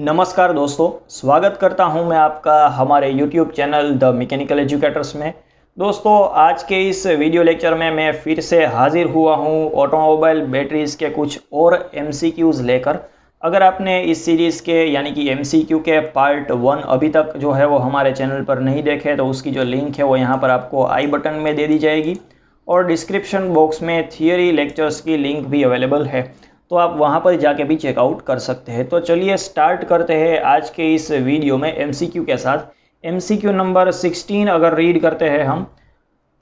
नमस्कार दोस्तों, स्वागत करता हूं मैं आपका हमारे YouTube channel the mechanical educators में। दोस्तों, आज के इस वीडियो लेक्चर में मैं फिर से हाजिर हुआ हूं ऑटोमोबाइल बैटरीज के कुछ और MCQs लेकर। अगर आपने इस सीरीज़ के यानी कि MCQ के पार्ट 1 अभी तक जो है वो हमारे चैनल पर नहीं देखे तो उसकी जो लिंक है वो यहाँ पर आपको आई बटन में दे दी जाएगी और डिस्क्रिप्शन बॉक्स में थियरी लेक्चर्स की लिंक भी अवेलेबल है, तो आप वहां पर जाके भी चेकआउट कर सकते हैं। तो चलिए स्टार्ट करते हैं आज के इस वीडियो में MCQ के साथ। MCQ नंबर 16 अगर रीड करते हैं हम,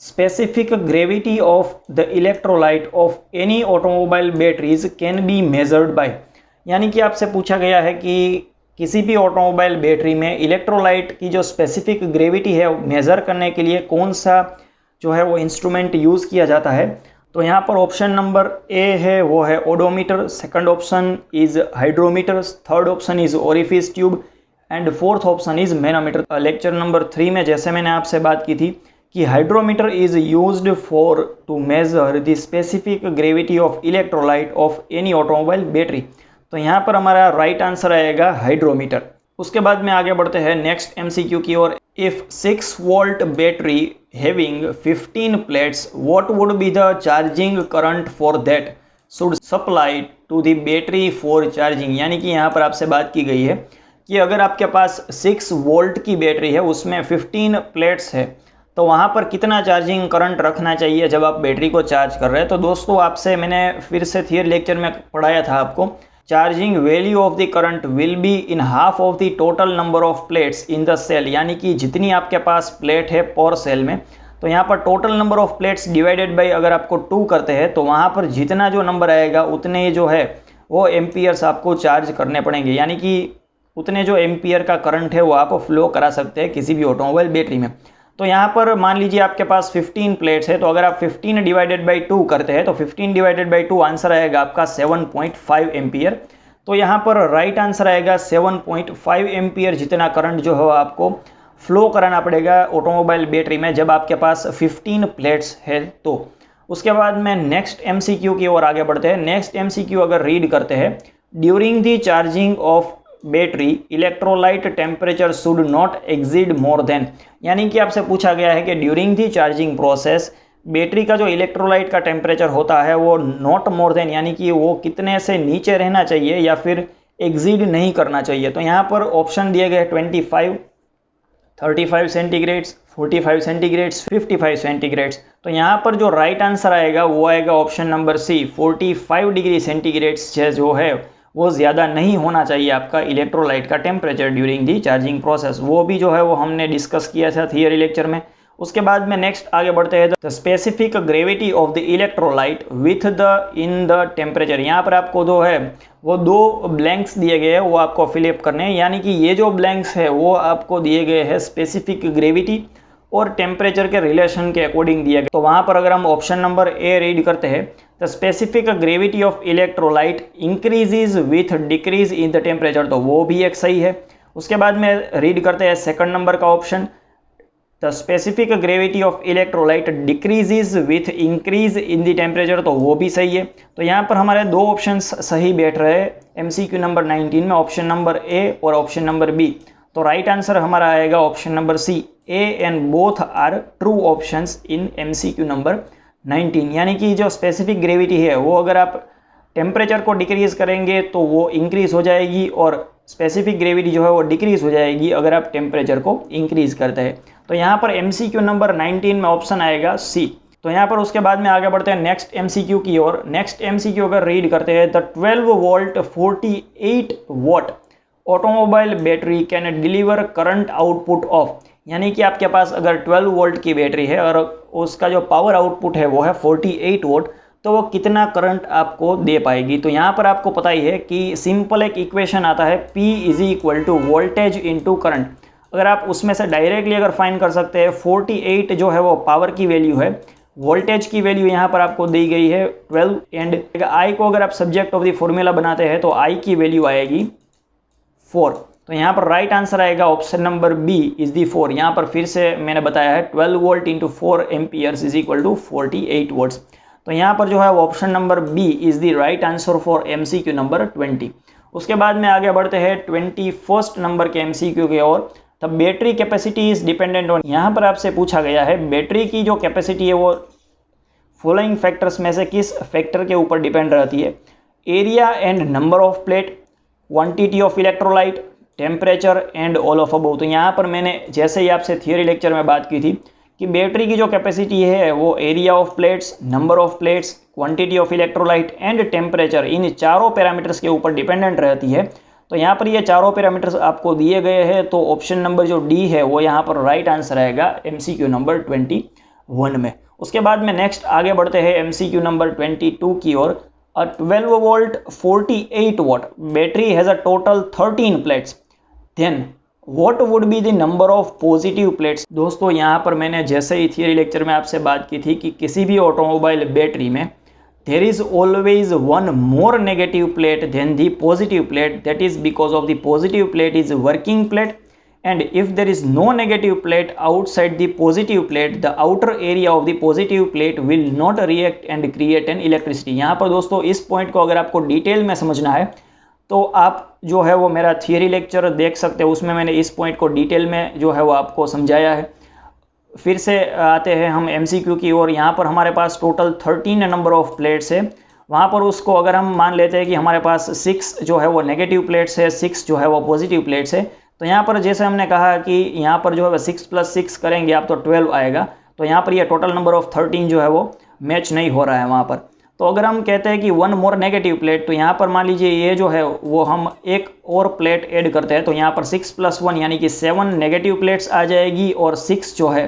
specific gravity of the electrolyte of any automobile batteries can be measured by. यानी कि आपसे पूछा गया है कि किसी भी ऑटोमोबाइल बैटरी में इलेक्ट्रोलाइट की जो स्पेसिफिक ग्रेविटी है मेज़र करने के लिए कौन सा जो है वो इंस्ट्रूमेंट यूज़ किया जाता है। तो यहाँ पर ऑप्शन नंबर ए है वो है odometer, second option is hydrometer, third option is orifice tube and fourth option is manometer. Lecture number 3 में जैसे मैंने आपसे बात की थी कि hydrometer is used for to measure the specific gravity of electrolyte of any automobile battery. तो यहाँ पर हमारा राइट आंसर आएगा हाइड्रोमीटर। उसके बाद में आगे बढ़ते हैं नेक्स्ट MCQ की ओर। If 6 volt battery having 15 plates, what would be the charging current for that should supply to the battery for charging। यानी कि यहाँ पर आपसे बात की गई है कि अगर आपके पास 6 वोल्ट की बैटरी है, उसमें 15 प्लेट्स है, तो वहाँ पर कितना चार्जिंग करंट रखना चाहिए जब आप बैटरी को चार्ज कर रहे हैं। तो दोस्तों, आपसे मैंने फिर से थियरी लेक्चर में पढ़ाया था आपको, charging value of the current will be in half of the total number of plates in the cell. यानी कि जितनी आपके पास प्लेट है पर सेल में, तो यहाँ पर total number of plates divided by अगर आपको 2 करते हैं तो वहाँ पर जितना जो नंबर आएगा उतने जो है वो एम्पियर्स आपको चार्ज करने पड़ेंगे। यानी कि उतने जो एम्पियर का करंट है वो आप फ्लो करा सकते हैं किसी भी ऑटोमोबाइल बैटरी में। तो यहाँ पर मान लीजिए आपके पास 15 प्लेट्स है, तो अगर आप 15 डिवाइडेड बाई 2 करते हैं तो 15 डिवाइडेड बाई 2 आंसर आएगा आपका 7.5 एम्पियर। तो यहाँ पर राइट आंसर आएगा 7.5 एम्पियर जितना करंट जो है आपको फ्लो कराना पड़ेगा ऑटोमोबाइल बैटरी में जब आपके पास 15 प्लेट्स है। तो उसके बाद में नेक्स्ट MCQ की ओर आगे बढ़ते हैं। नेक्स्ट MCQ अगर रीड करते हैं, during the charging of battery electrolyte temperature should not exceed more than. यानी कि आपसे पूछा गया है कि during the charging process battery का जो इलेक्ट्रोलाइट का टेम्परेचर होता है वो नॉट मोर देन, यानी कि वो कितने से नीचे रहना चाहिए या फिर एक्सीड नहीं करना चाहिए। तो यहाँ पर ऑप्शन दिए गए 25, 35 सेंटीग्रेड्स, 45 सेंटीग्रेड्स, 55 सेंटीग्रेड्स। तो यहाँ पर जो राइट आंसर आएगा वो आएगा option number C, 45 degree centigrades जो है वो ज़्यादा नहीं होना चाहिए आपका इलेक्ट्रोलाइट का temperature during the charging process. वो भी जो है वो हमने डिस्कस किया था थियरी लेक्चर में। उसके बाद में नेक्स्ट आगे बढ़ते हैं, the specific gravity of the electrolyte with the in the temperature. यहाँ पर आपको जो है वो 2 ब्लैंक्स दिए गए हैं, वो आपको फिलअप करने हैं। यानी कि ये जो ब्लैंक्स है वो आपको दिए गए हैं स्पेसिफिक ग्रेविटी और टेम्परेचर के रिलेशन के अकॉर्डिंग दिया गया। तो वहाँ पर अगर हम ऑप्शन नंबर ए रीड करते हैं, the specific gravity of electrolyte increases with decrease in the temperature, तो वो भी एक सही है। उसके बाद में रीड करते हैं सेकंड नंबर का option, the specific gravity of electrolyte decreases with increase in the temperature, तो वो भी सही है। तो यहाँ पर हमारे 2 ऑप्शन सही बैठ रहे हैं MCQ नंबर 19 में, ऑप्शन नंबर ए और ऑप्शन नंबर बी। तो राइट आंसर हमारा आएगा option number C, A and both are true options in MCQ number 19। यानी कि जो स्पेसिफिक ग्रेविटी है वो अगर आप टेम्परेचर को डिक्रीज करेंगे तो वो इंक्रीज हो जाएगी और स्पेसिफिक ग्रेविटी जो है वो डिक्रीज हो जाएगी अगर आप टेम्परेचर को इंक्रीज करते हैं। तो यहाँ पर MCQ नंबर 19 में ऑप्शन आएगा सी। तो यहाँ पर उसके बाद में आगे बढ़ते हैं नेक्स्ट MCQ की ओर। नेक्स्ट MCQ अगर रीड करते हैं, the 12 volt 48 what automobile battery can deliver current output of. यानी कि आपके पास अगर 12 वोल्ट की बैटरी है और उसका जो पावर आउटपुट है वो है 48 वोट, तो वो कितना करंट आपको दे पाएगी। तो यहाँ पर आपको पता ही है कि सिंपल एक इक्वेशन आता है, P is equal to voltage into current. अगर आप उसमें से डायरेक्टली अगर फाइंड कर सकते हैं, 48 जो है वो पावर की वैल्यू है, वोल्टेज की वैल्यू यहाँ पर आपको दी गई है 12, एंड I को अगर आप सब्जेक्ट ऑफ द फॉर्मूला बनाते हैं तो I की वैल्यू आएगी 4। तो यहाँ पर राइट आंसर आएगा option number B is the 4। यहाँ पर फिर से मैंने बताया है 12 volt into 4 amperes is equal to 48 volts. तो यहाँ पर जो है option number B is the right answer for MCQ number 20। उसके बाद में आगे बढ़ते हैं 21 नंबर के MCQ की ओर। The battery capacity is dependent on, यहाँ पर आपसे पूछा गया है बैटरी की जो कैपेसिटी है वो फॉलोइंग फैक्टर्स में से किस फैक्टर के ऊपर डिपेंड रहती है? Area and number of plate, quantity of electrolyte, temperature and all of above. तो यहाँ पर मैंने जैसे ही आपसे थियोरी लेक्चर में बात की थी कि बैटरी की जो कैपेसिटी है वो area of plates, number of plates, quantity of electrolyte and temperature, इन चारों पैरामीटर्स के ऊपर डिपेंडेंट रहती है। तो यहाँ पर ये चारों पैरामीटर्स आपको दिए गए हैं, तो ऑप्शन नंबर जो डी है वो यहाँ पर राइट आंसर आएगा MCQ नंबर 21 में। उसके बाद में नेक्स्ट आगे बढ़ते हैं MCQ नंबर 22 की ओर। A 12 volt 48 watt battery has a total 13 plates, then what would be the number of positive plates. दोस्तों यहाँ पर मैंने जैसे ही थियरी लेक्चर में आपसे बात की थी कि किसी भी ऑटोमोबाइल बैटरी में there is always one more negative plate than the positive plate, that is because of the positive plate is working plate, and if there is no negative plate outside the positive plate, the outer area of the positive plate will not react and create an electricity। यहाँ पर दोस्तों इस point को अगर आपको detail में समझना है तो आप जो है वो मेरा थियरी लेक्चर देख सकते हो, उसमें मैंने इस पॉइंट को डिटेल में जो है वो आपको समझाया है। फिर से आते हैं हम MCQ की ओर। यहाँ पर हमारे पास टोटल 13 नंबर ऑफ प्लेट्स है, वहाँ पर उसको अगर हम मान लेते हैं कि हमारे पास 6 जो है वो नेगेटिव प्लेट्स है, 6 जो है वो पॉजिटिव प्लेट्स है, तो यहाँ पर जैसे हमने कहा कि यहाँ पर जो है 6 + 6 करेंगे आप तो 12 आएगा। तो यहाँ पर ये टोटल नंबर ऑफ 13 जो है वो मैच नहीं हो रहा है वहाँ पर। तो अगर हम कहते हैं कि 1 मोर नेगेटिव प्लेट, तो यहाँ पर मान लीजिए ये जो है वो हम एक और प्लेट ऐड करते हैं, तो यहाँ पर 6 + 1 यानी कि 7 नेगेटिव प्लेट्स आ जाएगी और 6 जो है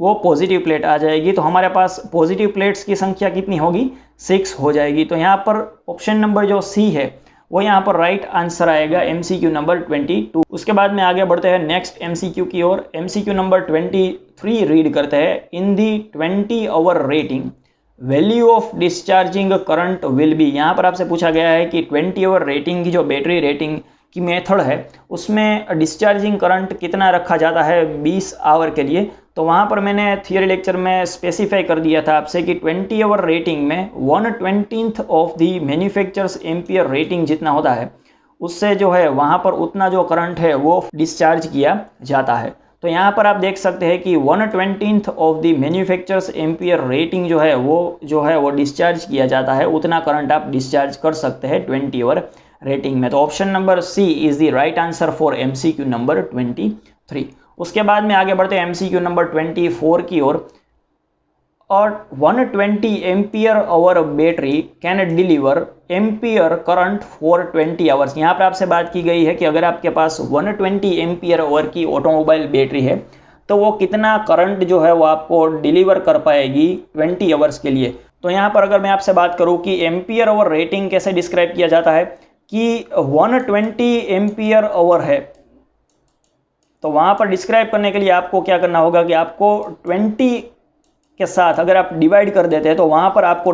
वो पॉजिटिव प्लेट आ जाएगी। तो हमारे पास पॉजिटिव प्लेट्स की संख्या कितनी होगी? 6 हो जाएगी। तो यहाँ पर ऑप्शन नंबर जो C है वो यहाँ पर राइट आंसर आएगा MCQ नंबर 22। उसके बाद में आगे बढ़ते हैं नेक्स्ट MCQ की ओर। MCQ नंबर 23 रीड करते हैं। In the 20 hour rating value of discharging current will be. यहाँ पर आपसे पूछा गया है कि 20 आवर रेटिंग की जो बैटरी रेटिंग की मेथड है उसमें डिस्चार्जिंग करंट कितना रखा जाता है 20 आवर के लिए। तो वहाँ पर मैंने थियरी लेक्चर में स्पेसिफाई कर दिया था आपसे कि 20 आवर रेटिंग में 1/20 of the manufacturers ampere rating जितना होता है उससे जो है वहाँ पर उतना जो करंट है वो डिस्चार्ज किया जाता है। तो यहाँ पर आप देख सकते हैं कि 1/20 of the manufacturers ampere rating जो है वो डिस्चार्ज किया जाता है, उतना करंट आप डिस्चार्ज कर सकते हैं 20 आवर रेटिंग में। तो option number C is the right answer for MCQ number 23। उसके बाद में आगे बढ़ते हैं MCQ नंबर 24 की ओर। और 120 ampere hour battery can deliver ampere current for 20 hours. यहाँ पर आपसे बात की गई है कि अगर आपके पास 120 एम्पियर आवर की ऑटोमोबाइल बैटरी है तो वो कितना करंट जो है वो आपको डिलीवर कर पाएगी 20 आवर्स के लिए। तो यहाँ पर अगर मैं आपसे बात करूँ कि एम्पियर आवर रेटिंग कैसे डिस्क्राइब किया जाता है कि 120 एम्पियर आवर है, तो वहाँ पर डिस्क्राइब करने के लिए आपको क्या करना होगा कि आपको 20 के साथ अगर आप डिवाइड कर देते हैं तो वहाँ पर आपको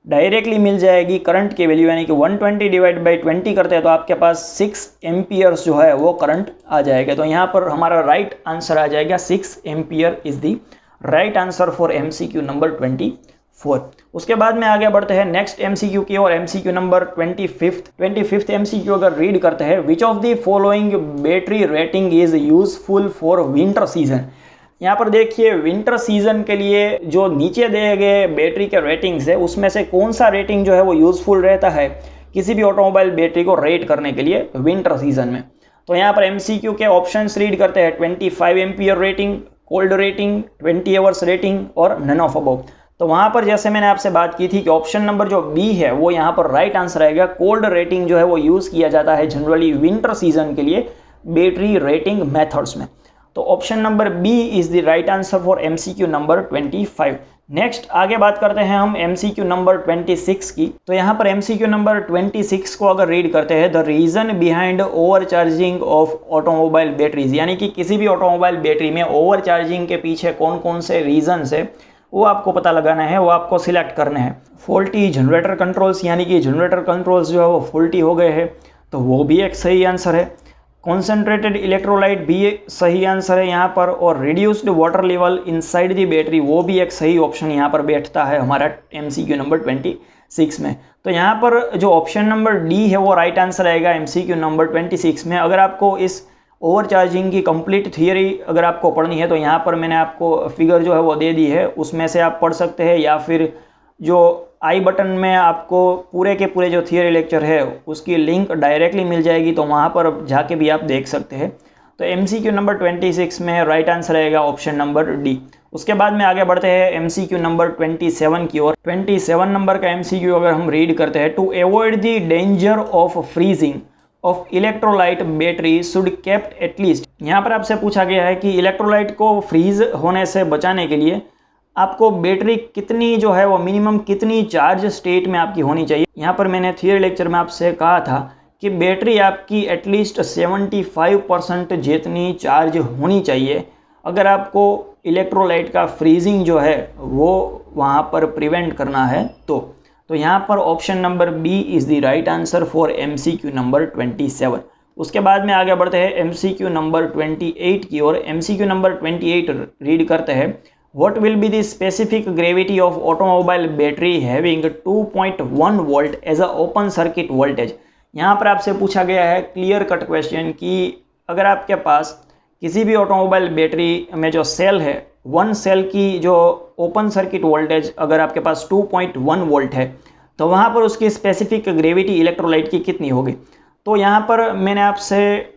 डायरेक्टली मिल जाएगी करंट की वैल्यू, यानी कि 120 डिवाइड बाई 20 करते हैं तो आपके पास 6 एम्पियर्स जो है वो करंट आ जाएगा। तो यहाँ पर हमारा राइट आंसर आ जाएगा 6 ampere is the right answer for MCQ number 24। उसके बाद में आगे बढ़ते हैं नेक्स्ट MCQ की और MCQ नंबर 25th MCQ अगर रीड करते हैं। विच of the following battery rating is useful for winter season. यहाँ पर देखिए विंटर सीजन के लिए जो नीचे दिए गए बैटरी के रेटिंग्स है उसमें से कौन सा रेटिंग जो है वो यूजफुल रहता है किसी भी ऑटोमोबाइल बैटरी को रेट करने के लिए विंटर सीजन में। तो यहाँ पर MCQ के ऑप्शंस रीड करते हैं। 25 ampere rating, cold rating, 20 hours rating और नन ऑफ अबव। तो वहाँ पर जैसे मैंने आपसे बात की थी कि ऑप्शन नंबर जो B है वो यहाँ पर राइट आंसर आएगा। कोल्ड रेटिंग जो है वो यूज़ किया जाता है जनरली विंटर सीजन के लिए बैटरी रेटिंग मेथड्स में। तो option number B is the right answer for MCQ number 25। Next आगे बात करते हैं हम MCQ नंबर 26 की। तो यहाँ पर MCQ नंबर 26 को अगर रीड करते हैं, the reason behind over charging of automobile batteries, यानी कि किसी भी ऑटोमोबाइल बैटरी में ओवर चार्जिंग के पीछे कौन कौन से रीजन्स है वो आपको पता लगाना है, वो आपको सिलेक्ट करने हैं। फॉल्टी जनरेटर कंट्रोल्स, यानी कि जनरेटर कंट्रोल्स जो है वो फॉल्टी हो गए हैं, तो वो भी एक सही आंसर है। कॉन्सेंट्रेटेड इलेक्ट्रोलाइट भी एक सही आंसर है यहाँ पर। और reduced water level inside the battery, वो भी एक सही ऑप्शन यहाँ पर बैठता है हमारा MCQ नंबर 26 में। तो यहाँ पर जो ऑप्शन नंबर डी है वो राइट आंसर आएगा MCQ नंबर 26 में। अगर आपको इस ओवरचार्जिंग की कंप्लीट थियरी अगर आपको पढ़नी है तो यहाँ पर मैंने आपको फिगर जो है वो दे दी है, उसमें से आप पढ़ सकते हैं, या फिर जो आई बटन में आपको पूरे के पूरे जो थियरी लेक्चर है उसकी लिंक डायरेक्टली मिल जाएगी, तो वहाँ पर जाके भी आप देख सकते हैं। तो MCQ नंबर 26 में राइट आंसर आएगा ऑप्शन नंबर डी। उसके बाद में आगे बढ़ते हैं MCQ नंबर 27 की ओर। 27 नंबर का MCQ अगर हम रीड करते हैं, to avoid the danger of freezing of electrolyte battery should kept at least. यहाँ पर आपसे पूछा गया है कि इलेक्ट्रोलाइट को फ्रीज होने से बचाने के लिए आपको बैटरी कितनी जो है वो मिनिमम कितनी चार्ज स्टेट में आपकी होनी चाहिए। यहाँ पर मैंने थियरी लेक्चर में आपसे कहा था कि बैटरी आपकी एटलीस्ट 75% जितनी चार्ज होनी चाहिए अगर आपको इलेक्ट्रोलाइट का फ्रीजिंग जो है वो वहाँ पर प्रिवेंट करना है। तो यहाँ पर option number B is the right answer for MCQ number 27। उसके बाद में आगे बढ़ते हैं MCQ नंबर 28 की ओर। MCQ नंबर 28 रीड करते हैं, what will be the specific gravity of automobile battery having 2.1 volt as a open circuit voltage. यहाँ पर आपसे पूछा गया है क्लियर कट क्वेश्चन कि अगर आपके पास किसी भी ऑटोमोबाइल बैटरी में जो सेल है, वन सेल की जो ओपन सर्किट वोल्टेज अगर आपके पास 2.1 वोल्ट है, तो वहाँ पर उसकी स्पेसिफिक ग्रेविटी इलेक्ट्रोलाइट की कितनी होगी। तो यहाँ पर मैंने आपसे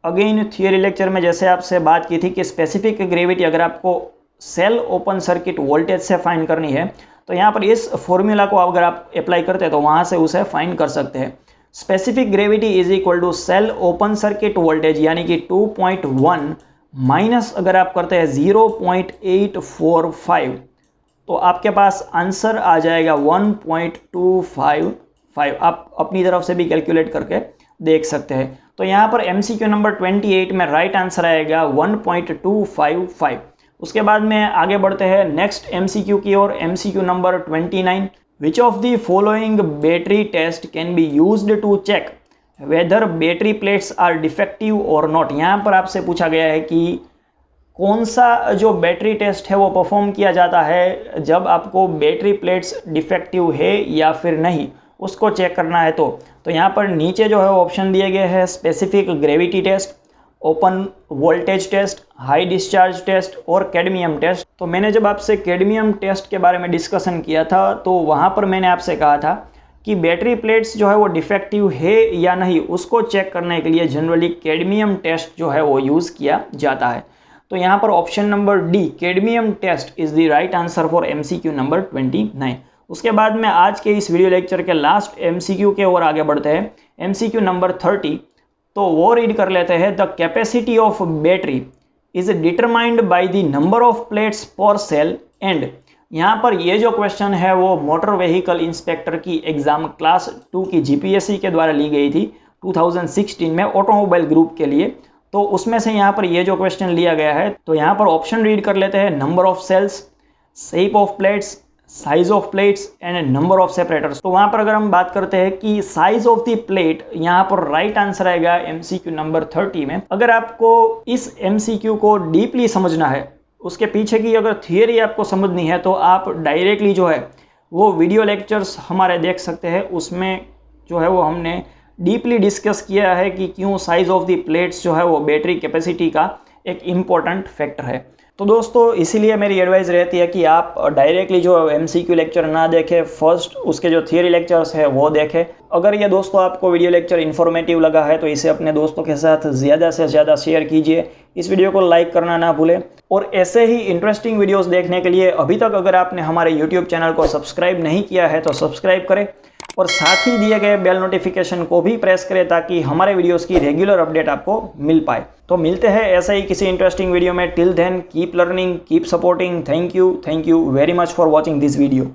अगेन थियरी लेक्चर में जैसे आपसे बात की थी कि स्पेसिफिक ग्रेविटी अगर आपको सेल ओपन सर्किट वोल्टेज से फाइंड करनी है, तो यहाँ पर इस फॉर्मूला को अगर आप अप्लाई करते हैं तो वहाँ से उसे फाइंड कर सकते हैं। Specific gravity is equal to cell open circuit voltage यानी कि 2.1 माइनस अगर आप करते हैं 0.845, तो आपके पास आंसर आ जाएगा 1.255। आप अपनी तरफ से भी कैलकुलेट करके देख सकते हैं। तो यहाँ पर MCQ नंबर 28 में राइट आंसर आएगा 1.255। उसके बाद में आगे बढ़ते हैं नेक्स्ट MCQ की ओर। MCQ number 29, which of the following battery test can be used to check whether battery plates are defective और नॉट। यहाँ पर आपसे पूछा गया है कि कौन सा जो बैटरी टेस्ट है वो परफॉर्म किया जाता है जब आपको बैटरी प्लेट्स डिफेक्टिव है या फिर नहीं, उसको चेक करना है। तो यहाँ पर नीचे जो है ऑप्शन दिए गए हैं, specific gravity test, open voltage test, high discharge test और कैडमियम टेस्ट। तो मैंने जब आपसे कैडमियम टेस्ट के बारे में डिस्कशन किया था तो वहाँ पर मैंने आपसे कहा था कि बैटरी प्लेट्स जो है वो डिफेक्टिव है या नहीं, उसको चेक करने के लिए जनरली कैडमियम टेस्ट जो है वो यूज़ किया जाता है। तो यहाँ पर option number D cadmium test is the right answer for MCQ number 29। उसके बाद में आज के इस वीडियो लेक्चर के लास्ट MCQ के ओर आगे बढ़ते हैं, MCQ नंबर 30। तो वो रीड कर लेते हैं, the capacity of battery is determined by the number of plates पर सेल एंड। यहाँ पर ये जो क्वेश्चन है वो मोटर व्हीकल इंस्पेक्टर की एग्जाम क्लास 2 की GPSC के द्वारा ली गई थी 2016 में ऑटोमोबाइल ग्रुप के लिए। तो उसमें से यहाँ पर ये जो क्वेश्चन लिया गया है, तो यहाँ पर ऑप्शन रीड कर लेते हैं, number of cells, shape of plates, size of plates and number of separators. तो वहाँ पर अगर हम बात करते हैं कि साइज ऑफ द प्लेट, यहाँ पर राइट आंसर आएगा MCQ नंबर 30 में। अगर आपको इस MCQ को डीपली समझना है, उसके पीछे की अगर थियरी आपको समझनी है, तो आप डायरेक्टली जो है वो वीडियो लेक्चर्स हमारे देख सकते हैं। उसमें जो है वो हमने डीपली डिस्कस किया है कि क्यों साइज ऑफ द प्लेट्स जो है वो बैटरी कैपेसिटी का एक इम्पॉर्टेंट फैक्टर है। तो दोस्तों इसीलिए मेरी एडवाइस रहती है कि आप डायरेक्टली जो MCQ लेक्चर ना देखें, फर्स्ट उसके जो थियरी लेक्चर्स है वो देखें। अगर ये दोस्तों आपको वीडियो लेक्चर इन्फॉर्मेटिव लगा है तो इसे अपने दोस्तों के साथ ज़्यादा से ज़्यादा शेयर कीजिए। इस वीडियो को लाइक करना ना भूलें और ऐसे ही इंटरेस्टिंग वीडियोज़ देखने के लिए अभी तक अगर आपने हमारे YouTube चैनल को सब्सक्राइब नहीं किया है तो सब्सक्राइब करें और साथ ही दिए गए बेल नोटिफिकेशन को भी प्रेस करें ताकि हमारे वीडियोस की रेगुलर अपडेट आपको मिल पाए। तो मिलते हैं ऐसे ही किसी इंटरेस्टिंग वीडियो में। Till then keep learning, keep supporting. Thank you very much for watching this video.